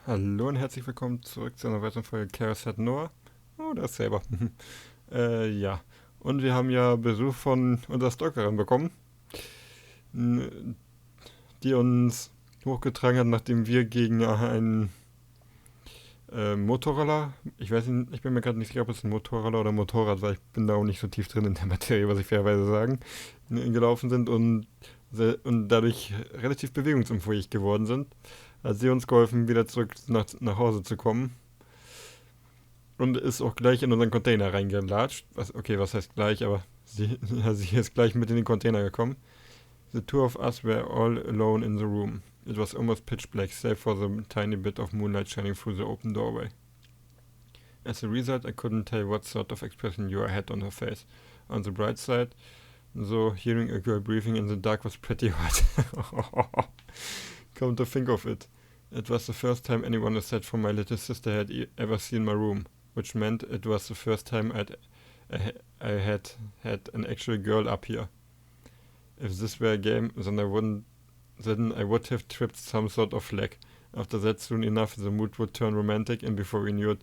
Hallo und herzlich willkommen zurück zu einer weiteren Folge Chäos hat Noah. Oh, das ist selber. Ja. Und wir haben ja Besuch von unserer Stalkerin bekommen, die uns hochgetragen hat, nachdem wir gegen einen Motorroller, ich weiß nicht, ich bin mir gerade nicht sicher, ob es ein Motorroller oder Motorrad war, ich bin da auch nicht so tief drin in der Materie, was ich fairerweise sagen, gelaufen sind und dadurch relativ bewegungsunfähig geworden sind. Hat sie uns geholfen, wieder zurück nach Hause zu kommen. Und ist auch gleich in unseren Container reingelatscht. Was heißt gleich, aber sie ist gleich mit in den Container gekommen. The two of us were all alone in the room. It was almost pitch black, save for the tiny bit of moonlight shining through the open doorway. As a result, I couldn't tell what sort of expression Yura had on her face. On the bright side, though, hearing a girl breathing in the dark was pretty hot. Come to think of it, it was the first time anyone aside from my little sister had ever seen my room, which meant it was the first time I had had an actual girl up here. If this were a game, then I would have tripped some sort of flag. After that, soon enough, the mood would turn romantic, and before we knew it,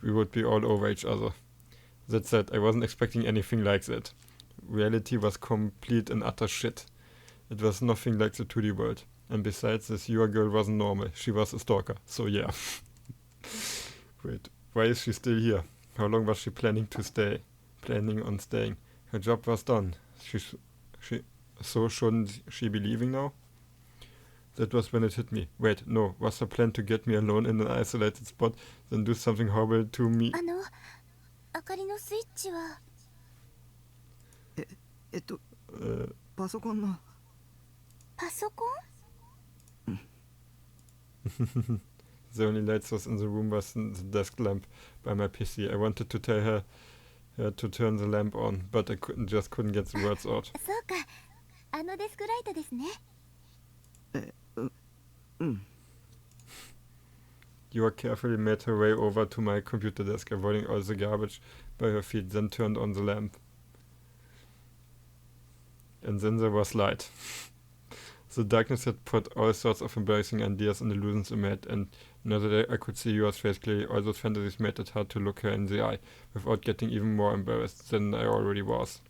we would be all over each other. That said, I wasn't expecting anything like that. Reality was complete and utter shit. It was nothing like the 2D world. And besides, this your girl wasn't normal. She was a stalker. So yeah. Wait, why is she still here? How long was she planning on staying? Her job was done. So shouldn't she be leaving now? That was when it hit me. Wait, no. Was her plan to get me alone in an isolated spot, then do something horrible to me? 明かりのスイッチはパソコンのパソコン The only light source in the room was the desk lamp by my PC. I wanted to tell her to turn the lamp on, but I couldn't get the words out. そうか、あのデスクライトですね。Yura carefully made her way over to my computer desk, avoiding all the garbage by her feet, then turned on the lamp. And then there was light. The darkness had put all sorts of embarrassing ideas and illusions in my head, and now that I could see Yura's face clearly, all those fantasies made it hard to look her in the eye, without getting even more embarrassed than I already was.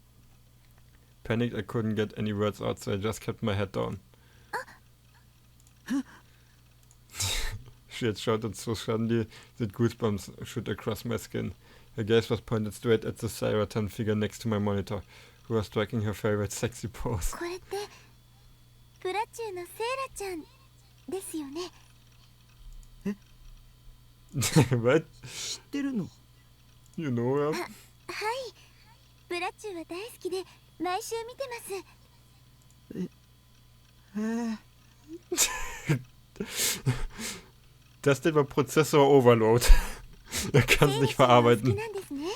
Panicked, I couldn't get any words out, so I just kept my head down. She had shouted so suddenly that goosebumps shoot across my skin. Her gaze was pointed straight at the Cyberton figure next to my monitor, who was striking her favorite sexy pose. これってプラチューのセイラちゃんですよね。What? 知ってるの？ You know her? はい。プラチューは大好きで毎週見てます。Das nennt man Prozessor-Overload. Er kann es nicht verarbeiten. 好きなんですね。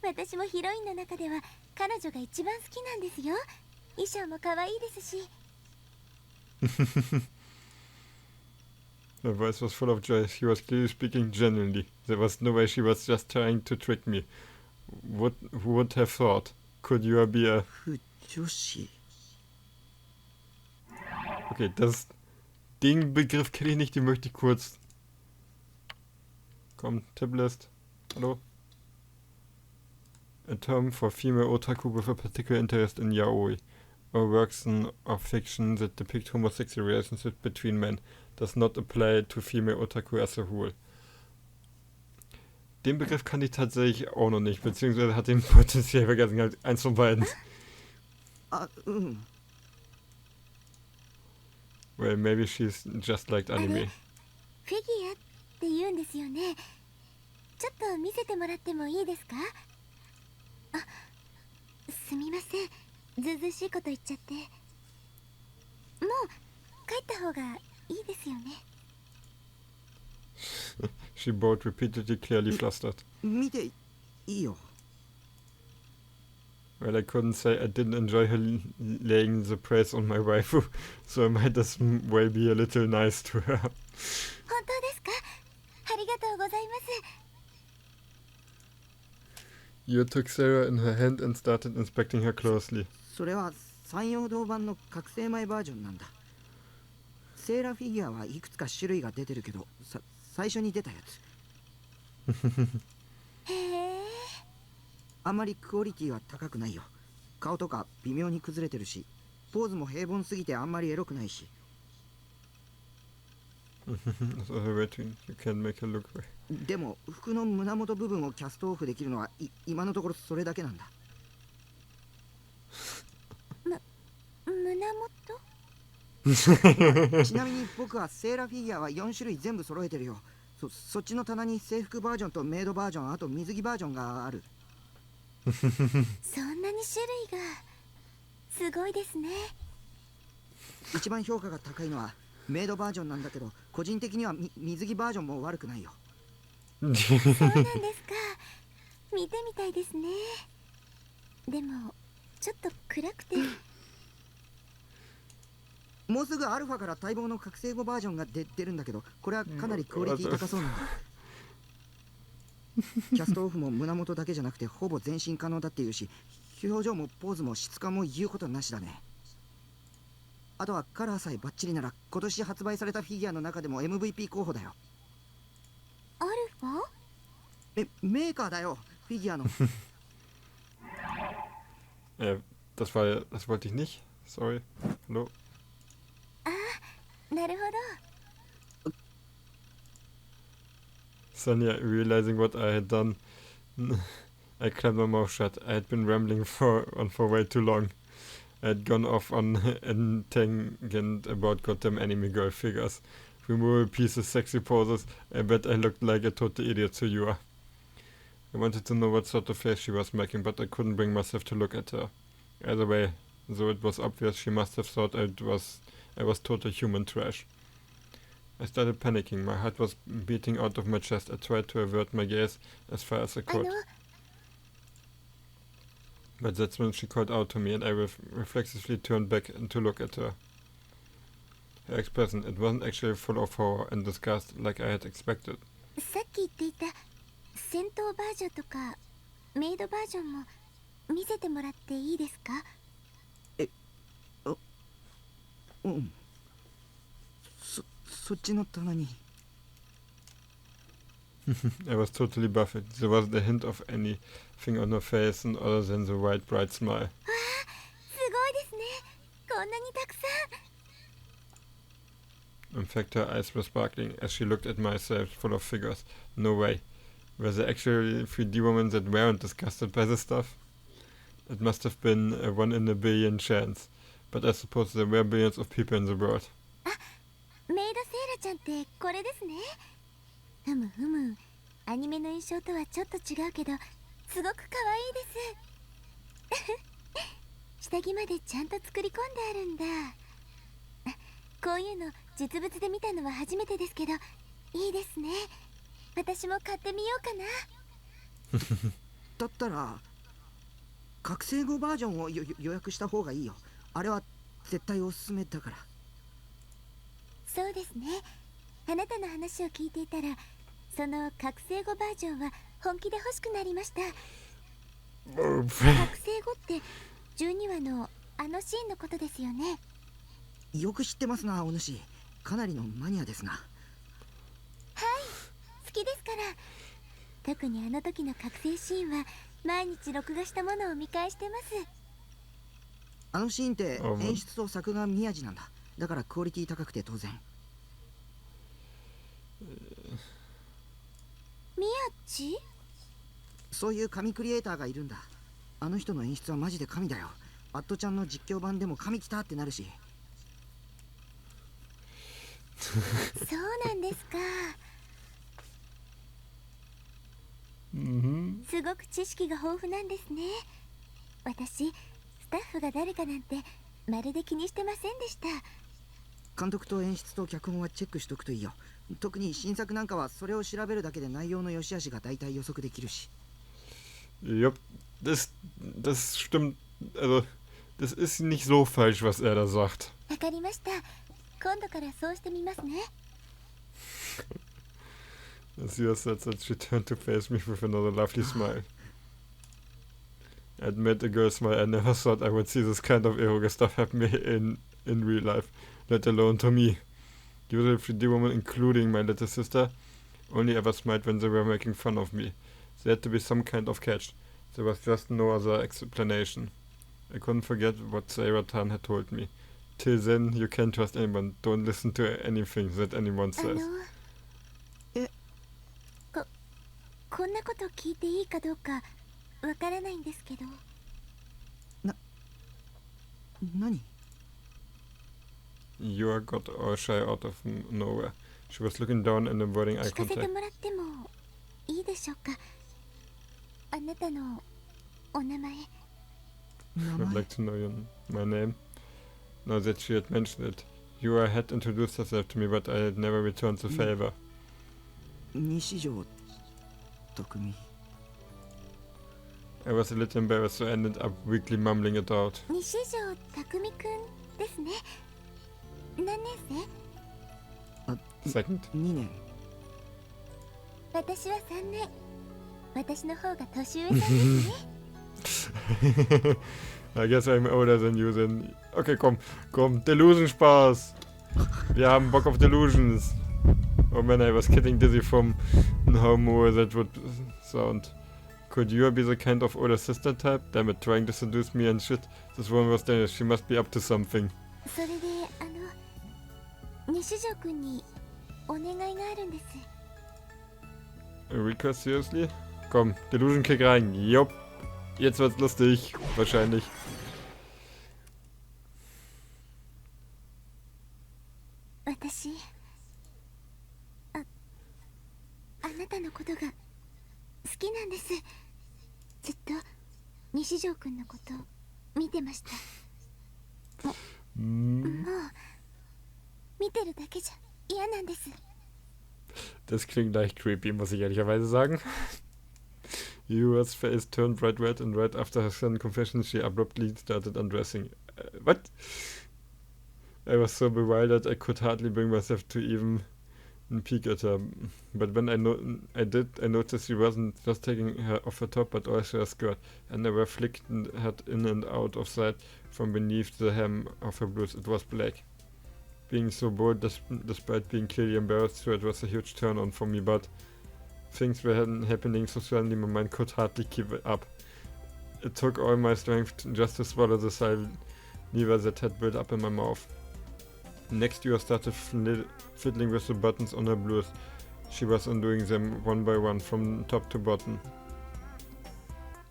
私もヒロインの中では彼女が一番好きなんですよ。衣装も可愛いですし。Her voice was full of joy. She was clearly speaking genuinely. There was no way she was just trying to trick me. Who would have thought? Could you be a... 女子。 Okay, den Begriff kenne ich nicht, den möchte ich kurz... Komm, Tiplist. Hallo? A term for female otaku with a particular interest in yaoi, or works of fiction that depict homosexual relationships between men, does not apply to female otaku as a whole. Den Begriff kann ich tatsächlich auch noch nicht, beziehungsweise hat den potenziell vergessen, halt eins von beiden. Well, maybe she's just liked anime. フィギュアって言うんですよね。ちょっと見せてもらってもいいですか？あ、すみません。ずうずうしいこと言っちゃって。もう帰った方がいいですよね。She bowed repeatedly, clearly flustered. 見ていいよ。Well, I couldn't say I didn't enjoy her laying the praise on my waifu, so I might as well be a little nice to her. 本当ですか？ありがとうございます。You took Sarah in her hand and started inspecting her closely. それは山陽堂版の覚醒前バージョンなんだ。セーラフィギュアはいくつか種類が出てるけど、最初に出たやつ。へえ。あんまりクオリティは高くないよ。顔とか微妙に崩れてるし、ポーズも平凡すぎてあんまりエロくないし。That's also a way to, you can make her look way. でも服の胸元部分をキャストオフできるのは今のところそれだけなんだ。胸元？ちなみに僕はセーラフィギュアは4種類全部揃えてるよ。そっちの棚に制服バージョンとメイドバージョン、あと水着バージョンがある。そんなに種類が。すごいですね。一番評価が高いのはメイドバージョンなんだけど、個人的には水着バージョンも悪くないよ。そうなんですか。見てみたいですね。でもちょっと暗くて。もうすぐアルファから待望の覚醒後バージョンが出るんだけど、これはかなりクオリティ高そうなんだ。キャストオフも胸元だけじゃなくてほぼ全身可能だっていうし、表情もポーズも質感も言うことなしだね。あとはカラーさえバッチリなら今年発売されたフィギュアの中でも MVP 候補だよ。アルファ？メーカーだよ、フィギュアの。Das wollte ich nicht. Sorry. Hallo. なるほど。Sonja, realizing what I had done, I clamped my mouth shut. I had been rambling for way too long. I had gone off on a tangent about goddamn anime girl figures, removable pieces, sexy poses. I bet I looked like a total idiot to you. I wanted to know what sort of face she was making, but I couldn't bring myself to look at her. Either way, though it was obvious, she must have thought I was total human trash. I started panicking. My heart was beating out of my chest. I tried to avert my gaze as far as I could. But that's when she called out to me, and I reflexively turned back to look at her. Her expression, it wasn't actually full of horror and disgust like I had expected. さっき言っていた戦闘バージョンとかメイドバージョンも見せてもらっていいですか？うん。そっちの棚に。I was totally baffled. There wasn't a hint of anything on her face other than the wide, bright smile. わあ、すごいですね。こんなにたくさん。 In fact, her eyes were sparkling as she looked at myself full of figures. No way. Were there actually 3D women that weren't disgusted by this stuff? It must have been a 1 in a billion chance. But I suppose there were billions of people in the world. メイドセーラちゃんってこれですね。ふむふむ。アニメの印象とはちょっと違うけど、すごく可愛いです。下着までちゃんと作り込んであるんだ。こういうの実物で見たのは初めてですけど、いいですね。私も買ってみようかな。だったら覚醒後バージョンを予約した方がいいよ。あれは絶対おすすめだから。そうですね。あなたの話を聞いていたら、その覚醒後バージョンは本気で欲しくなりました。覚醒後って12話のあのシーンのことですよね。よく知ってますな、お主。かなりのマニアですな。はい、好きですから。特にあの時の覚醒シーンは毎日録画したものを見返してます。あのシーンって演出と作画宮地なんだ。だからクオリティ高くて当然。宮地？そういう神クリエイターがいるんだ。あの人の演出はマジで神だよ。アットちゃんの実況版でも神来たってなるし。そうなんですか。すごく知識が豊富なんですね。私、スタッフが誰かなんてまるで気にしてませんでした。監督と演出と脚本はチェックしとくといいよ。特に新作なんかはそれを調べるだけで内容の良し悪しが大体予測できるし。Jupp, das stimmt. Also, das ist nicht so falsch, was er da sagt. わかりました。今度からそうしてみますね。As said that she turned to face me with another lovely smile. I'd met a girl smile. I never thought I would see this kind of erotic stuff happen in real life, let alone to me. Usually 3D women, including my little sister, only ever smiled when they were making fun of me. There had to be some kind of catch. There was just no other explanation. I couldn't forget what Sarah-tan had told me. Till then, you can't trust anyone. Don't listen to anything that anyone says. こんなこと聞いていいかどうかわからないんですけど。何 Yua got all shy out of nowhere. She was looking down and avoiding eye 聞かせて contact. もらってもいいでしょうか。あなたのお名前。I'd like to know my name. Now that she had mentioned it, Yua had introduced herself to me, but I had never returned the favor. 西条匠 I was a little embarrassed, so I ended up weakly mumbling it out. 西条匠くんですね。何年生Second? 2年私は3年。私の方が年上さんですね。I guess I'm older than you then. Okay, komm. Delusion Spaß. Wir haben Bock auf Delusions. Oh man, I was getting dizzy from how more that would sound. Could you be the kind of older sister type? Damn it, trying to seduce me and shit. This woman was Danish. She must be up to something. それで西条くんにお願いがあるんです。Rika, seriously? Komm, Delusion Kick rein. Jupp. Jetzt wird's lustig. Wahrscheinlich. 私あなたのことが好きなんです。ずっと西条くんのこと見てました。もう見てるだけじゃ嫌なんです。 Das klingt leicht creepy, muss ich ehrlicherweise sagen. Yua's face turned bright red, and right after her sudden confession, she abruptly started undressing. What? I was so bewildered I could hardly bring myself to even peek at her. But when I noticed she wasn't just taking her off her top, but also her skirt, and they were flicked in and out of sight from beneath the hem of her blouse. It was black. Being so bold, despite being clearly embarrassed, so it was a huge turn on for me, but things were happening so suddenly my mind could hardly keep it up. It took all my strength just to swallow the saliva that had built up in my mouth. Next, you started fiddling with the buttons on her blouse. She was undoing them one by one from top to bottom.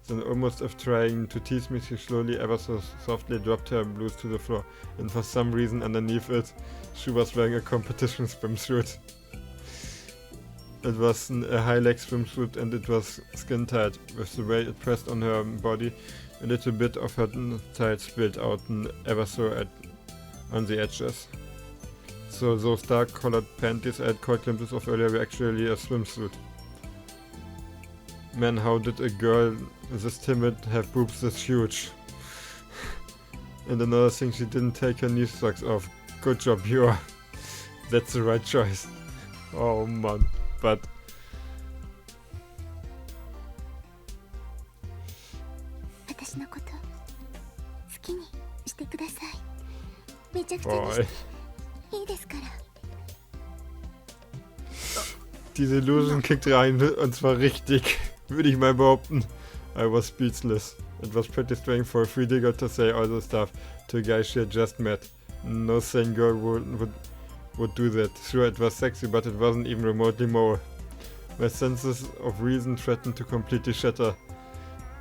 Then, almost as trying to tease me, she slowly, ever so softly dropped her blouse to the floor, and for some reason underneath it, she was wearing a competition swimsuit. It was a high-leg swimsuit, and it was skin-tight. With the way it pressed on her body, a little bit of her tights spilled out ever so on the edges. So those dark-colored panties I had caught glimpses of earlier were actually a swimsuit. Man, how did a girl this timid have boobs this huge? And another thing, she didn't take her knee socks off. Good job, Yua. That's the right choice. Oh man, but... 私のこと好きにしてください。めちゃくちゃに Boy. していいですから。 Diese Illusion kickt rein, und zwar richtig, würde ich mal behaupten. I was speechless. It was pretty strange for a free digger to say all the stuff to a guy she had just met. No sane girl would do that. Sure, it was sexy, but it wasn't even remotely moral. My senses of reason threatened to completely shatter.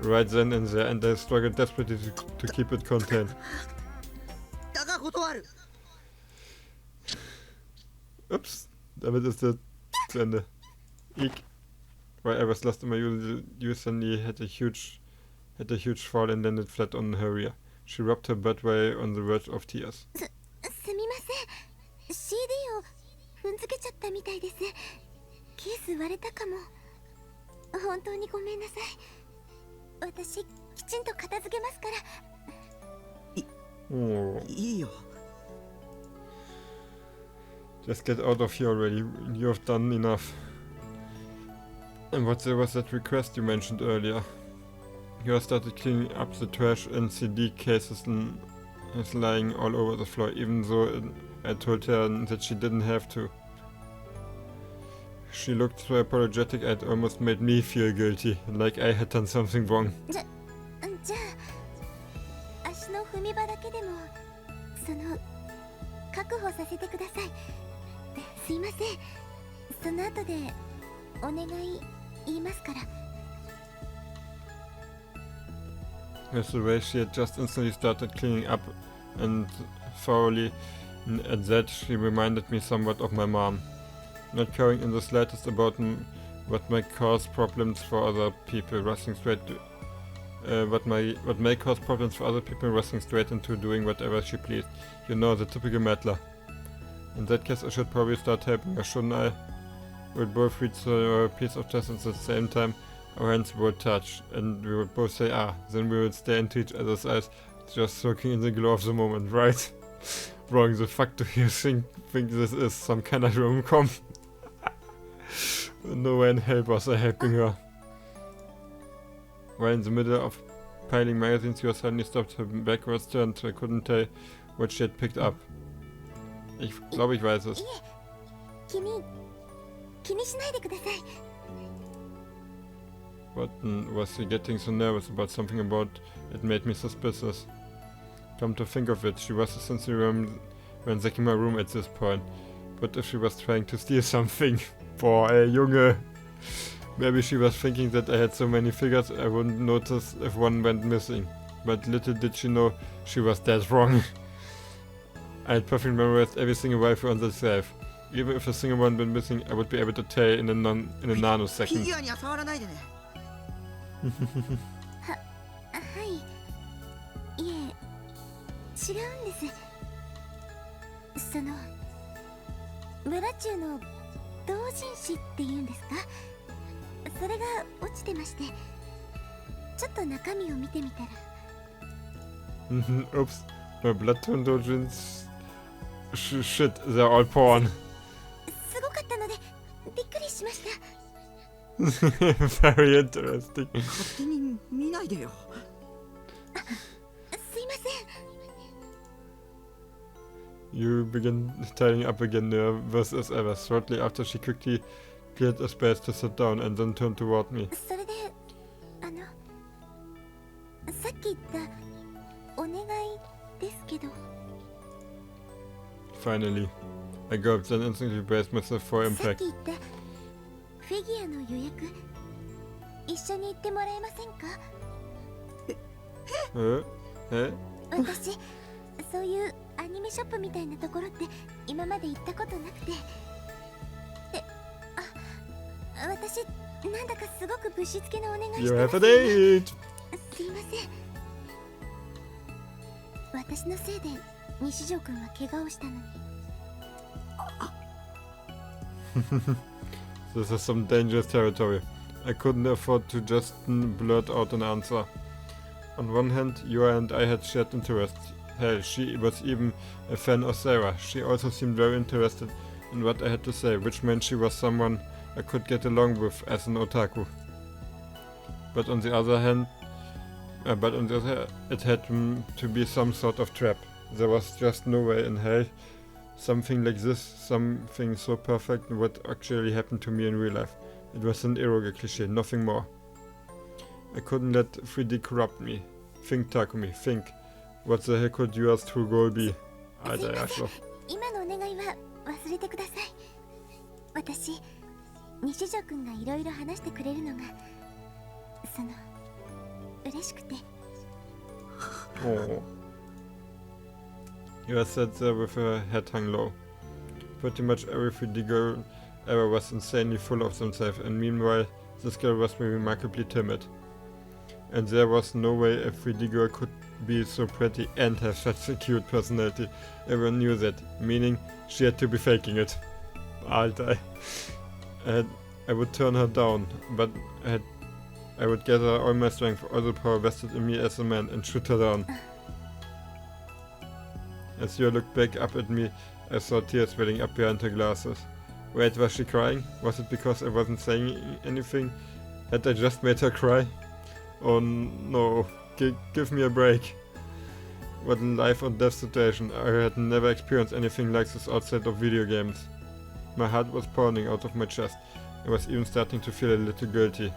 Right then and there, and I struggled desperately to keep it contained. だが断る Ups, damit ist der zu Ende. Eek. While I was lost in my you suddenly had a huge fall and landed flat on her rear. She rubbed her butt while on the verge of tears. すみません。CD を踏んづけちゃったみたいです。ケース割れたかも。本当にごめんなさい。私きちんと片付けますから。Oh. いいよ Just get out of here already. You have done enough. And what there was that request you mentioned earlier? You started cleaning up the trash and CD cases and is lying all over the floor, even though I told her that she didn't have to. She looked so apologetic it almost made me feel guilty, like I had done something wrong. じゃあ足の踏み場だけでも確保させてください。すいません。その後でお願い言いますから。 With the way she had just instantly started cleaning up and thoroughly, and at that she reminded me somewhat of my mom. Not caring in the slightest about what may cause problems for other people, rushing straight to, what may cause problems for other people, rushing straight into doing whatever she pleased. You know, the typical meddler. In that case, I should probably start helping her, shouldn't I? We'd both reach a piece of chest at the same time. Our hands would touch, and we would both say ah, then we would stare into each other's eyes, just soaking in the glow of the moment, right? Wrong, the fuck do you think this is? Some kind of rom-com? No way in hell was I helping her. While in the middle of piling magazines, she suddenly stopped, her back was turned, I couldn't tell what she had picked up. Ich glaube, ich weiß es. 気にしないでください。 What was she getting so nervous about? Something about it made me suspicious. Come to think of it, she was essentially ransacking my room at this point. But if she was trying to steal something? Boah, ey, Junge. Maybe she was thinking that I had so many figures I wouldn't notice if one went missing. But little did she know she was dead wrong. I had perfectly memorized every single waifu on the shelf. Even if a single one went missing, I would be able to tell in a nanosecond. フィギュアには触らないでね。はい。いえ、違うんです。村中の同人誌っていうんですか？それが落ちてまして、ちょっと中身を見てみたら。Oops, my blood tone doujins. Shit, they're all porn. すごかったのでびっくりしました。Very interesting. 勝手に見ないでよ。すいません。 You begin tying up again, nervous as ever. Shortly after, she quickly cleared a space to sit down and then turned toward me. それで、さっき言ったお願いですけど。 Finally, I gulped and instantly braced myself for さっ impact. き言ったフィギュアの予約、一緒に行ってもらえませんか？私、そういうアニメショップみたいなところって今まで行ったことなくて。で、私、なんだかすごくぶしつけなお願いして You ま have す a date! すいません。私のせいで西条くんは怪我をしたのに。This is some dangerous territory. I couldn't afford to just blurt out an answer. On one hand, you and I had shared interests. Hell, she was even a fan of Sarah. She also seemed very interested in what I had to say, which meant she was someone I could get along with as an otaku. But on the other hand, it had to be some sort of trap. There was just no way in hell something like this, something so perfect, would actually happen to me in real life. It was an eroge cliché, nothing more. I couldn't let 3D corrupt me. Think, Takumi, think. What the hell could yours true goal be? Alter Arschloch. 今のお願いは忘れてください。私、西条くんがいろいろ話してくれるのが、嬉しくて。Oh. You sat there with her head hung low. Pretty much every 3D girl ever was insanely full of themselves, and meanwhile, this girl was remarkably timid. And there was no way a 3D girl could be so pretty and have such a cute personality. Everyone knew that, meaning she had to be faking it. Alter. I would turn her down, but I would gather all my strength, all the power vested in me as a man, and shoot her down. As you looked back up at me, I saw tears welling up behind her glasses. Wait, was she crying? Was it because I wasn't saying anything? Had I just made her cry? Oh no, give me a break. what a life or death situation. I had never experienced anything like this outside of video games. My heart was pounding out of my chest. I was even starting to feel a little guilty.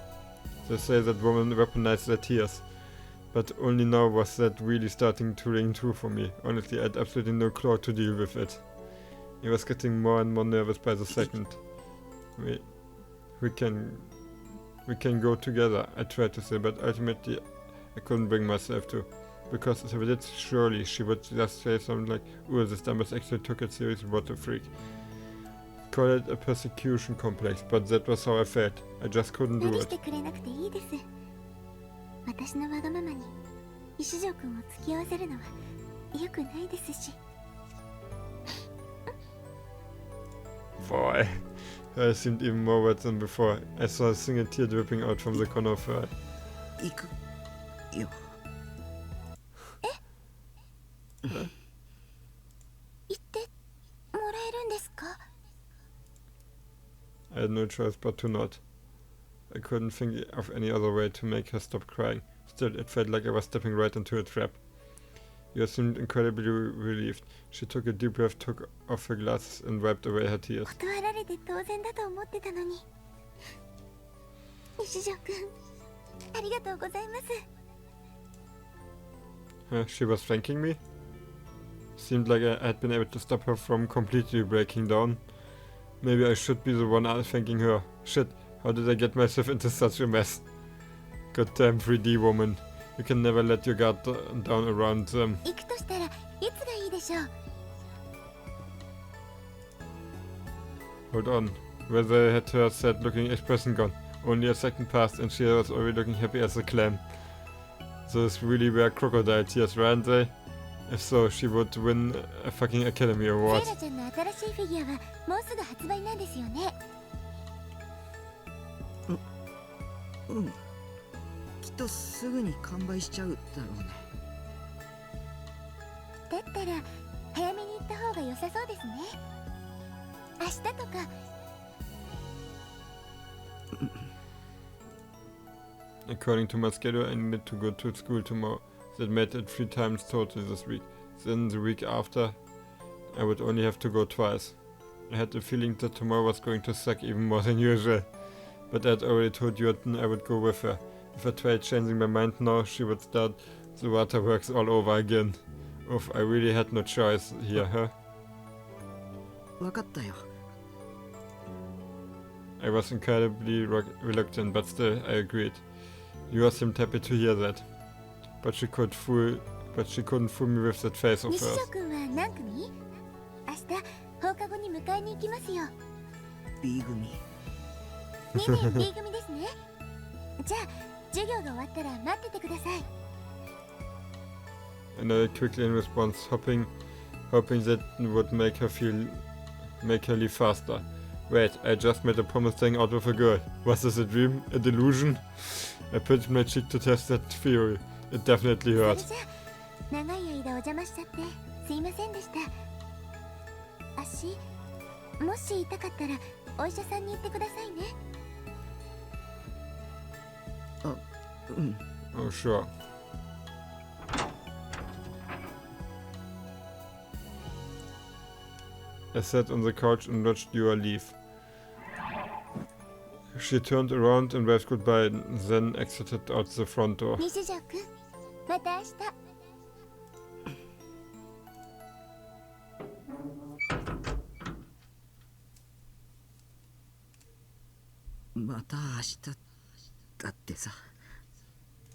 They say that women weaponize their tears. But only now was that really starting to ring true for me. Honestly, I had absolutely no clue to deal with it. I was getting more and more nervous by the second. We can go together, I tried to say, but ultimately I couldn't bring myself to. Because if I did, surely she would just say something like, "Oh, this dumbass actually took it serious, what a freak." Call it a persecution complex, but that was how I felt. I just couldn't do it. 私のわがままに石城君を付き合わせるのは良くないですし。Boy, I seemed even more wet than before. I saw a single tear dripping out from the corner of her eye. 行くよ。言ってもらえるんですか？ I had no choice but to not. I couldn't think of any other way to make her stop crying. Still, it felt like I was stepping right into a trap. Yua seemed incredibly relieved. She took a deep breath, took off her glasses, and wiped away her tears. 断られて当然だと思ってたのに。石城君、ありがとうございます。She was thanking me? Seemed like I had been able to stop her from completely breaking down. Maybe I should be the one thanking her. Shit, how did I get myself into such a mess? Goddamn 3D woman. You can never let your guard down around them. 行くとしたらいつがいいでしょう。 Hold on. Where they had her sad looking expression gone. Only a second passed and she was already looking happy as a clam. Those really were crocodile tears, weren't they? If so, she would win a fucking Academy Award. セイラちゃんの新しいフィギュアはもうすぐ発売なんですよね。うん。きっとすぐに完売しちゃうだろうね。だったら早めに行った方が良さそうですね。明日とか。According to my schedule, I needed to go to school tomorrow. That made it 3 times total this week. Then the week after, I would only have to go twice. I had the feeling that tomorrow was going to suck even more than usual. But I had already told Jordan I would go with her. If I tried changing my mind now, she would start the waterworks all over again. Oof, I really had no choice here, huh? わかったよ。 I was incredibly reluctant, but still, I agreed. Yua seemed happy to hear that. But she couldn't fool me with that face of 西城 hers. 君は何組？明日放課後に迎えに行きますよ。 B 組。2年 B 組ですね。じゃあ授業が終わったら待っててください。 And I quickly in response, hoping that would make her leave faster. Wait, I just made a promise staying out with a girl. Was this a dream? A delusion? I pinched my cheek to test that theory. It definitely それ hurt. じゃあ長い間お邪魔しちゃってすいませんでした。足もし痛かったらお医者さんに言ってくださいね。うん。 Oh, sure. I sat on the couch and watched Yua leave. She turned around and waved goodbye, then exited out the front door. 西城君、また明日。また明日だってさ。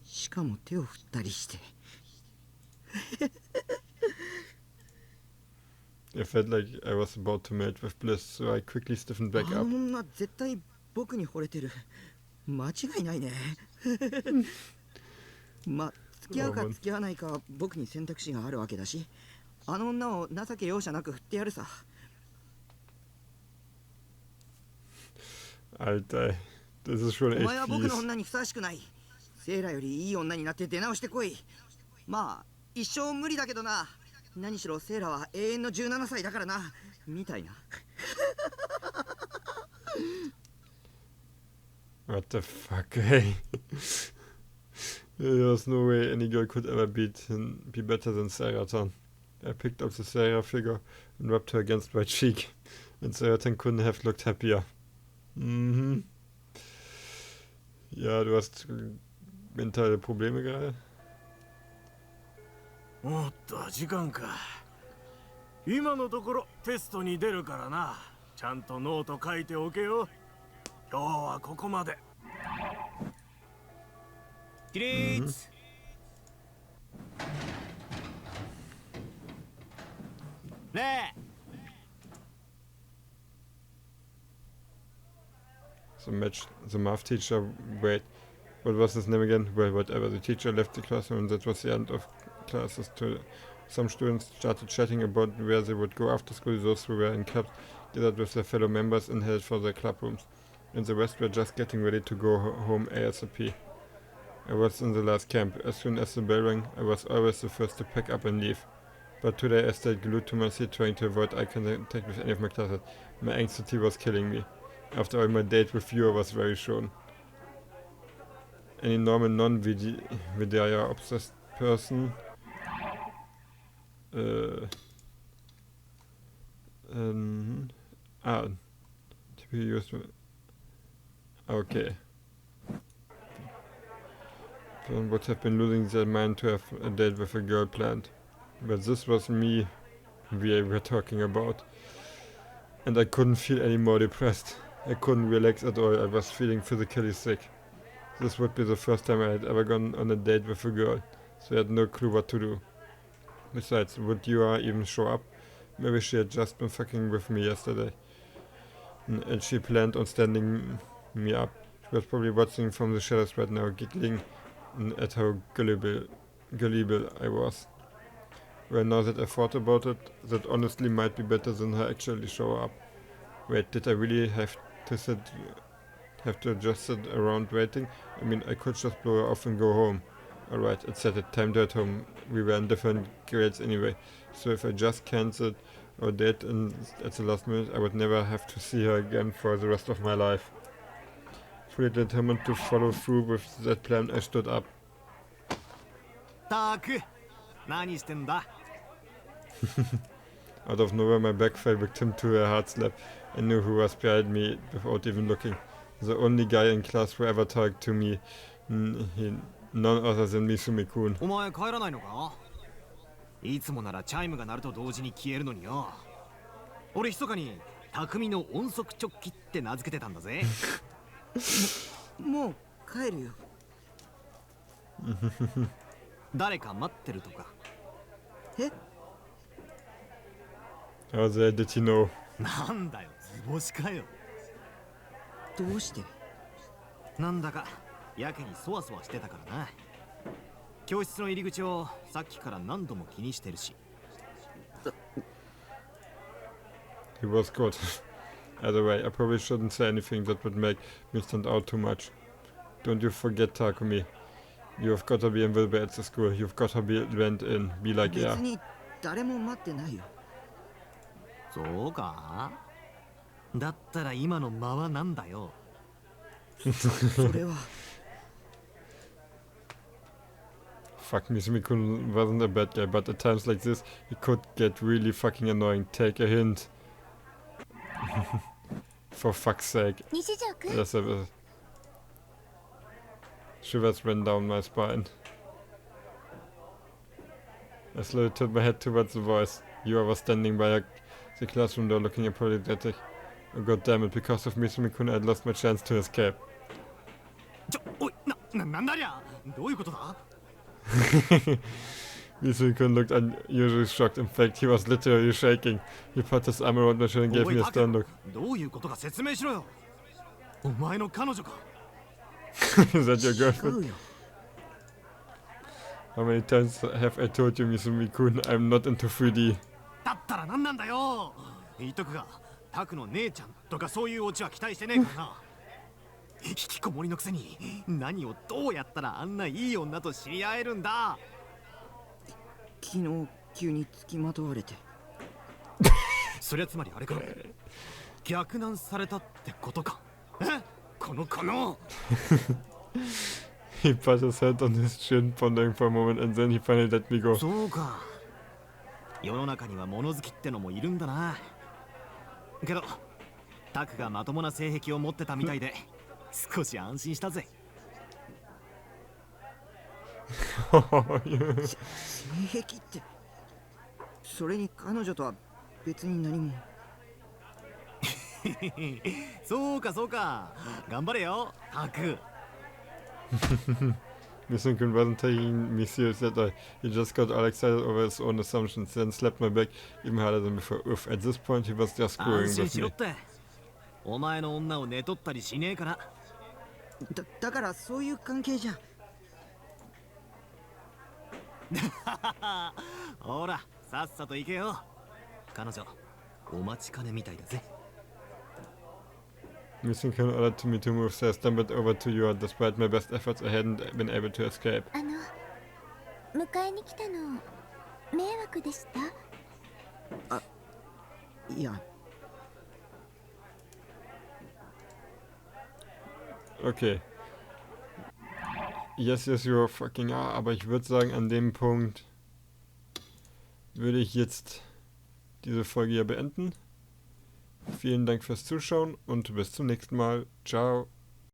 しかも手を振ったりして。I felt like I was about to melt with bliss, so I quickly stiffened back あ up. の女絶対僕に惚れてる。間違いないね。まあ付き合うか付き合わないかは僕に選択肢があるわけだし、あの女を情け容赦なく振ってやるさ。 Alter, das ist schon お echt 前は僕の fies. 女にふさわしくない。セイラよりいい女になって出直してこい。まあ一生無理だけどな。何しろセイラは永遠の17歳だからな。みたいな。What the fuck, ey? There's no way any girl could ever be better than Saratan. I picked up the Sarah figure and rubbed her against my cheek, and Saratan couldn't have looked happier. Mhm. Ja, du hast mentale Probleme gerade. おっと時間か。今のところテストに出るからな。ちゃんとノート書いておけよ。今日はここまで。起立。ねえ。The math teacher, wait, what was his name again? Well, whatever. The teacher left the classroom and that was the end of classes. Some students started chatting about where they would go after school. Those who were in clubs gathered with their fellow members and headed for their club rooms. And the rest were just getting ready to go home ASAP. I was in the last camp. As soon as the bell rang, I was always the first to pack up and leave. But today I stayed glued to my seat trying to avoid eye contact with any of my classmates. My anxiety was killing me. After all, my date with you was very shown. Any normal non-Vidya obsessed person to be used. Okay. One would have been losing their mind to have a date with a girl planned. But this was me we were talking about. And I couldn't feel any more depressed. I couldn't relax at all. I was feeling physically sick. This would be the first time I had ever gone on a date with a girl, so I had no clue what to do. Besides, would Yua even show up? Maybe she had just been fucking with me yesterday. And she planned on standing me up. She was probably watching from the shadows right now, giggling at how gullible I was. Well, now that I thought about it, that honestly might be better than her actually show up. Wait, did I really have to just sit around waiting? I mean, I could just blow her off and go home. Alright, it's set it. Time to at home. We were in different grades anyway. So if I just cancelled our date at the last minute, I would never have to see her again for the rest of my life. Fully determined to follow through with that plan, I stood up. Tak, 何してんだ? Out of nowhere, my back fell victim to a hard slap. I knew who was behind me without even looking. The only guy in class who ever talked to me. None other than Misumi-kun. お前帰らないのか? いつもならチャイムが鳴ると同時に消えるのによ。俺密かに匠の音速直帰って名付けてたんだぜ。もう帰るよ。誰か待ってるとか。え? How did he know? なんだよ、図星かよ。どうして？なんだかやけにそわそわしてたからな。教室の入り口をさっきから何度も気にしてるし。He was good. Either way, I probably shouldn't say anything that would make me stand out too much. Don't you forget, Takumi. You've got to be invisible at the school. You've got to be blend in. Be like air. 別に誰も待ってないよ。そうか? だったら今の間はなんだよ。それは。Fuck, Misumi-kun wasn't a bad guy, but at times like this, he could get really fucking annoying. Take a hint. For fuck's sake. Shivers ran down my spine. I slowly turned my head towards the voice. Yua was standing by the classroom door looking apologetic. Oh god damn it, because of Misumi-kun I had lost my chance to escape. おい、なんだりゃ。どういうことだ? Misumi-kun looked unusually shocked. In fact, he was literally shaking. He put his arm around my shoulder and gave me a stern look. どういうことか説明しろよ。お前の彼女か? Is that your girlfriend? How many times have I told you, Misumi-kun, I'm not into 3D? だったら何なんだよ。言っとくが、タクの姉ちゃんとかそういうオチは期待してねえからな。引きこもりのくせに何をどうやったらあんないい女と知り合えるんだ。昨日急に付きまとわれて。そりゃつまりあれか。逆難されたってことか。え？この。He put his head on his chin, pondering for a moment, and then he finally let me go. そうか。世の中には物好きってのもいるんだな。けどタクがまともな性癖を持ってたみたいで少し安心したぜ。性癖って、それに彼女とは別に何も。そうかそうか。頑張れよ、タク。Missing wasn't taking me serious at all. He just got all excited over his own assumptions, then slapped my back even harder than before. Oof, at this point he was just 安 screwing 心 with しろ me. って。お前の女を寝取ったりしねえから。だからそういう関係じゃ。ほら、さっさと行けよ。彼女、お待ちかねみたいだぜ。Missing ordered me to move, so I stumbled over to you. Despite my best efforts, I hadn't been able to escape. 迎えに来たの迷惑でした？いや。Okay. Yes, you fucking are, aber ich würde sagen, an dem Punkt würde ich jetzt diese Folge hier beenden. Vielen Dank fürs Zuschauen und bis zum nächsten Mal. Ciao.